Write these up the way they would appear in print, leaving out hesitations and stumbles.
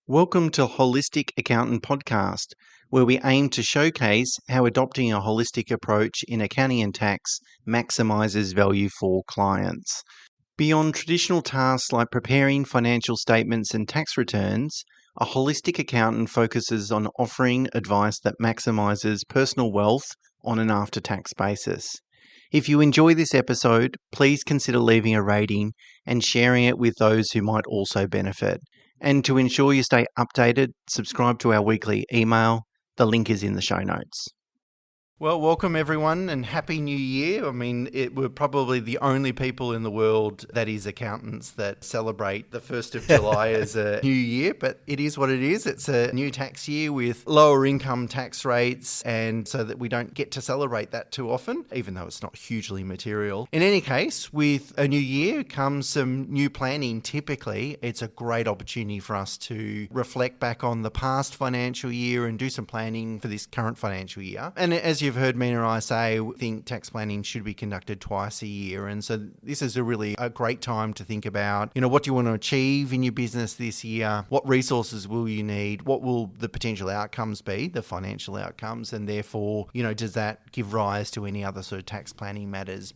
Welcome to Holistic Accountant Podcast, where we aim to showcase how adopting a holistic approach in accounting and tax maximizes value for clients. Beyond traditional tasks like preparing financial statements and tax returns, a holistic accountant focuses on offering advice that maximizes personal wealth on an after-tax basis. If you enjoy this episode, please consider leaving a rating and sharing it with those who might also benefit. And to ensure you stay updated, subscribe to our weekly email. The link is in the show notes. Well, welcome everyone and Happy New Year. I mean, we're probably the only people in the world that is accountants that celebrate the 1st of July as a new year, but it is what it is. It's a new tax year with lower income tax rates, and so that we don't get to celebrate that too often, even though it's not hugely material. In any case, with a new year comes some new planning. Typically, it's a great opportunity for us to reflect back on the past financial year and do some planning for this current financial year. And as you've heard Mena and I say, we think tax planning should be conducted twice a year. And so this is a great time to think about, what do you want to achieve in your business this year? What resources will you need? What will the potential outcomes be, the financial outcomes? And therefore, does that give rise to any other sort of tax planning matters?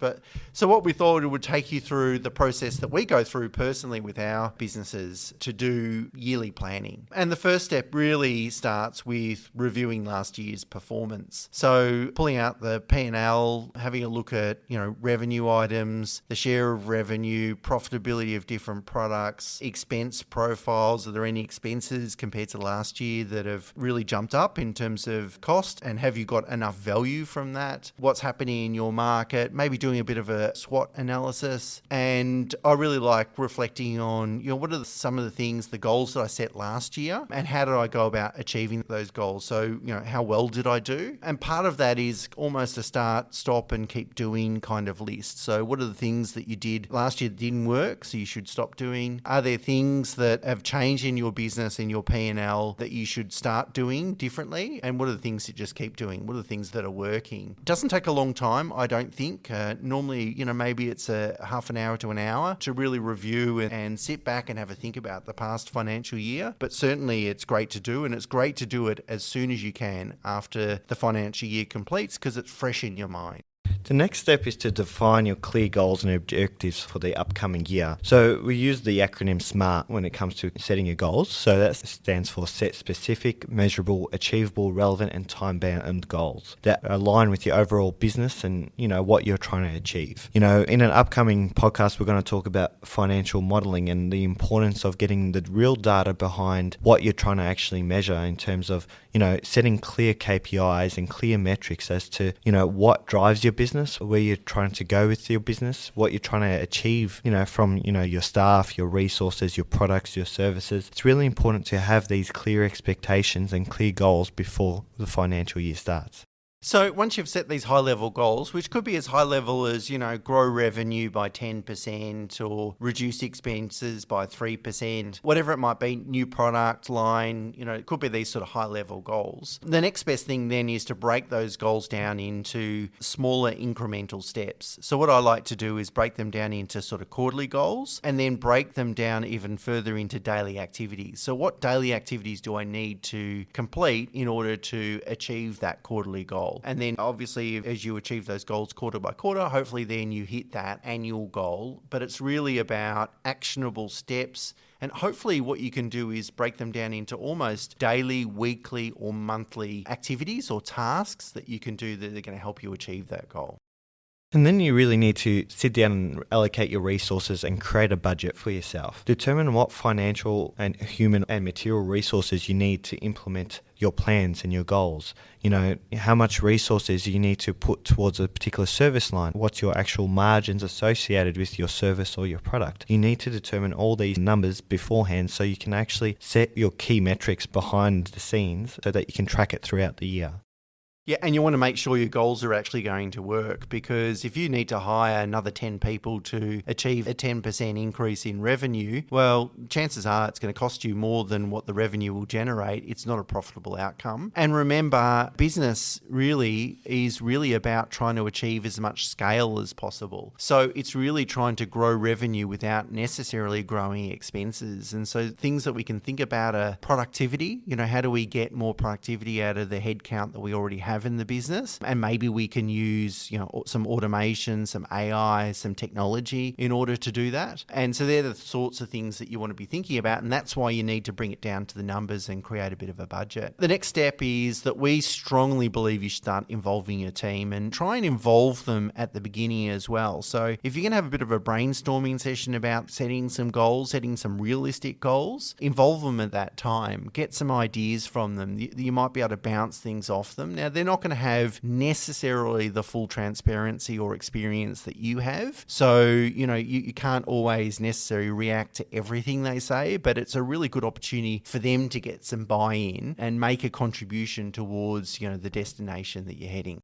So what we thought, it would take you through the process that we go through personally with our businesses to do yearly planning. And the first step really starts with reviewing last year's performance. So pulling out the P&L, having a look at, revenue items, the share of revenue, profitability of different products, expense profiles. Are there any expenses compared to last year that have really jumped up in terms of cost? And have you got enough value from that? What's happening in your market? Maybe doing a bit of a SWOT analysis. And I really like reflecting on, what are some of the things, the goals that I set last year, and how did I go about achieving those goals? So, how well did I do? And part of that is almost a start, stop and keep doing kind of list. So what are the things that you did last year that didn't work, so you should stop doing? Are there things that have changed in your business, in your P&L, that you should start doing differently? And what are the things that just keep doing? What are the things that are working? It doesn't take a long time, I don't think. Normally, maybe it's a half an hour to an hour to really review and sit back and have a think about the past financial year. But certainly it's great to do, and it's great to do it as soon as you can after the financial year completes, because it's fresh in your mind. The next step is to define your clear goals and objectives for the upcoming year. So we use the acronym SMART when it comes to setting your goals. So that stands for set specific, measurable, achievable, relevant and time-bound goals that align with your overall business and, what you're trying to achieve. In an upcoming podcast, we're going to talk about financial modeling and the importance of getting the real data behind what you're trying to actually measure in terms of, setting clear KPIs and clear metrics as to, what drives your business, where you're trying to go with your business, what you're trying to achieve, from, your staff, your resources, your products, your services. It's really important to have these clear expectations and clear goals before the financial year starts. So once you've set these high-level goals, which could be as high level as, grow revenue by 10% or reduce expenses by 3%, whatever it might be, new product line, it could be these sort of high-level goals. The next best thing then is to break those goals down into smaller incremental steps. So what I like to do is break them down into sort of quarterly goals and then break them down even further into daily activities. So what daily activities do I need to complete in order to achieve that quarterly goal? And then obviously as you achieve those goals quarter by quarter, hopefully then you hit that annual goal. But it's really about actionable steps. And hopefully what you can do is break them down into almost daily, weekly or monthly activities or tasks that you can do that are going to help you achieve that goal. And then you really need to sit down and allocate your resources and create a budget for yourself. Determine what financial and human and material resources you need to implement your plans and your goals. How much resources you need to put towards a particular service line. What's your actual margins associated with your service or your product? You need to determine all these numbers beforehand so you can actually set your key metrics behind the scenes so that you can track it throughout the year. Yeah, and you want to make sure your goals are actually going to work, because if you need to hire another 10 people to achieve a 10% increase in revenue, well, chances are it's going to cost you more than what the revenue will generate. It's not a profitable outcome. And remember, business really is about trying to achieve as much scale as possible. So it's really trying to grow revenue without necessarily growing expenses. And so things that we can think about are productivity. How do we get more productivity out of the headcount that we already have in the business? And maybe we can use, some automation, some AI, some technology in order to do that. And so they're the sorts of things that you want to be thinking about. And that's why you need to bring it down to the numbers and create a bit of a budget. The next step is that we strongly believe you should start involving your team, and try and involve them at the beginning as well. So if you're going to have a bit of a brainstorming session about setting some goals, setting some realistic goals, involve them at that time. Get some ideas from them. You might be able to bounce things off them. Now, they're not going to have necessarily the full transparency or experience that you have. So, you can't always necessarily react to everything they say, but it's a really good opportunity for them to get some buy-in and make a contribution towards, the destination that you're heading.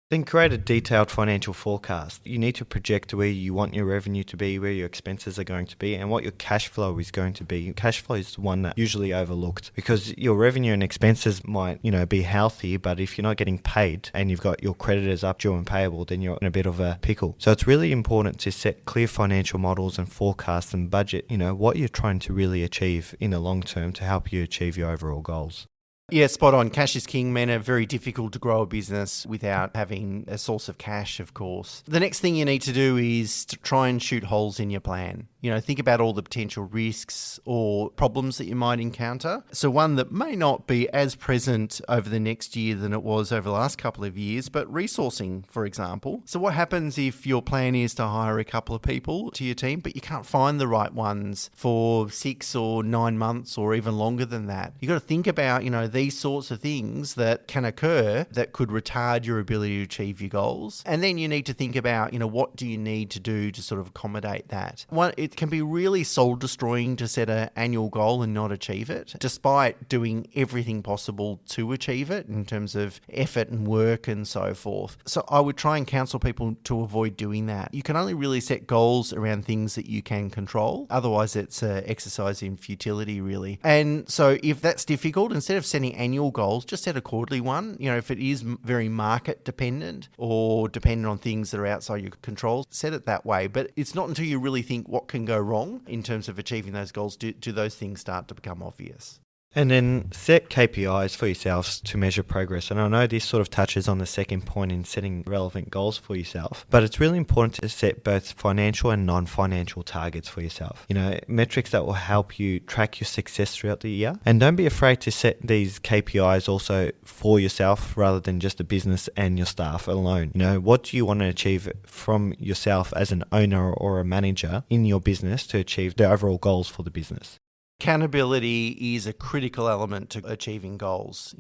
Then create a detailed financial forecast. You need to project where you want your revenue to be, where your expenses are going to be, and what your cash flow is going to be. Cash flow is the one that's usually overlooked, because your revenue and expenses might, be healthy, but if you're not getting paid and you've got your creditors up due and payable, then you're in a bit of a pickle. So it's really important to set clear financial models and forecasts and budget, what you're trying to really achieve in the long term to help you achieve your overall goals. Yeah, spot on. Cash is king, Mena. Very difficult to grow a business without having a source of cash, of course. The next thing you need to do is to try and shoot holes in your plan. Think about all the potential risks or problems that you might encounter. So one that may not be as present over the next year than it was over the last couple of years, but resourcing, for example. So what happens if your plan is to hire a couple of people to your team, but you can't find the right ones for 6 or 9 months or even longer than that? You've got to think about, these sorts of things that can occur that could retard your ability to achieve your goals. And then you need to think about, what do you need to do to sort of accommodate that? It can be really soul destroying to set an annual goal and not achieve it, despite doing everything possible to achieve it in terms of effort and work and so forth. So I would try and counsel people to avoid doing that. You can only really set goals around things that you can control. Otherwise, it's an exercise in futility, really. And so if that's difficult, instead of setting annual goals, just set a quarterly one. If it is very market dependent or dependent on things that are outside your control, set it that way. But it's not until you really think what can go wrong in terms of achieving those goals do those things start to become obvious. And then set KPIs for yourselves to measure progress. And I know this sort of touches on the second point in setting relevant goals for yourself, but it's really important to set both financial and non-financial targets for yourself. Metrics that will help you track your success throughout the year. And don't be afraid to set these KPIs also for yourself rather than just the business and your staff alone. What do you want to achieve from yourself as an owner or a manager in your business to achieve the overall goals for the business? Accountability is a critical element to achieving goals.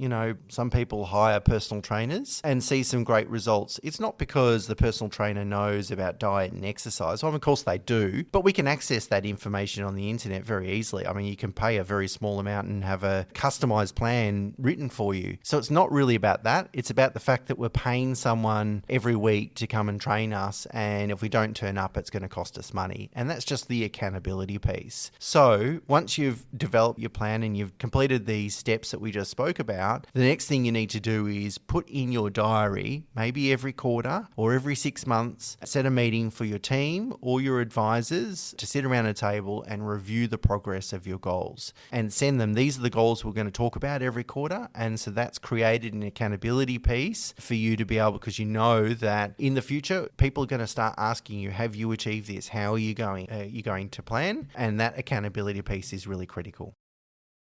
Some people hire personal trainers and see some great results. It's not because the personal trainer knows about diet and exercise. Well, of course they do, but we can access that information on the internet very easily. You can pay a very small amount and have a customized plan written for you. So it's not really about that. It's about the fact that we're paying someone every week to come and train us, and if we don't turn up, it's going to cost us money. And that's just the accountability piece. So once you've developed your plan and you've completed these steps that we just spoke about, the next thing you need to do is put in your diary, maybe every quarter or every 6 months, set a meeting for your team or your advisors to sit around a table and review the progress of your goals and send them. These are the goals we're going to talk about every quarter. And so that's created an accountability piece for you to be able, because you know that in the future, people are going to start asking you, have you achieved this? How are you going? Are you going to plan? And that accountability piece is really critical.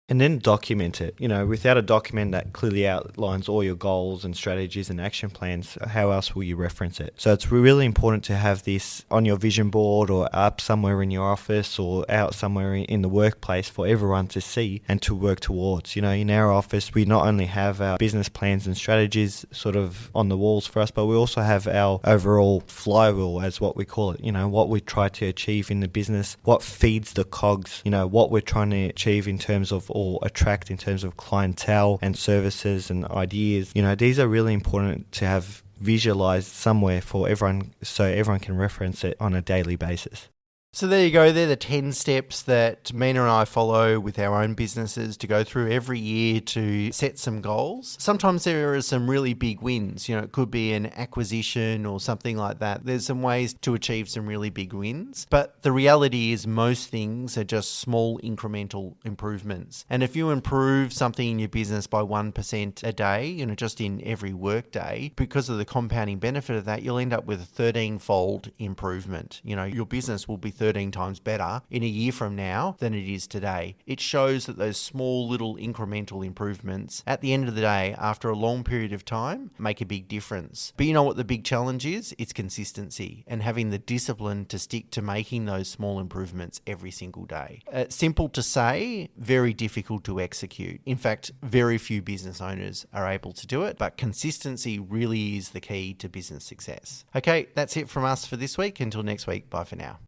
And then document it. Without a document that clearly outlines all your goals and strategies and action plans, how else will you reference it? So it's really important to have this on your vision board or up somewhere in your office or out somewhere in the workplace for everyone to see and to work towards. In our office, we not only have our business plans and strategies sort of on the walls for us, but we also have our overall flywheel, as what we call it. What we try to achieve in the business, what feeds the cogs, what we're trying to achieve in terms of all or attract in terms of clientele and services and ideas. These are really important to have visualized somewhere for everyone so everyone can reference it on a daily basis. So there you go. They're the 10 steps that Mena and I follow with our own businesses to go through every year to set some goals. Sometimes there are some really big wins. It could be an acquisition or something like that. There's some ways to achieve some really big wins. But the reality is most things are just small incremental improvements. And if you improve something in your business by 1% a day, just in every work day, because of the compounding benefit of that, you'll end up with a 13-fold improvement. Your business will be 13 times better in a year from now than it is today. It shows that those small little incremental improvements at the end of the day, after a long period of time, make a big difference. But you know what the big challenge is? It's consistency and having the discipline to stick to making those small improvements every single day. Simple to say, very difficult to execute. In fact, very few business owners are able to do it, but consistency really is the key to business success. Okay, that's it from us for this week. Until next week, bye for now.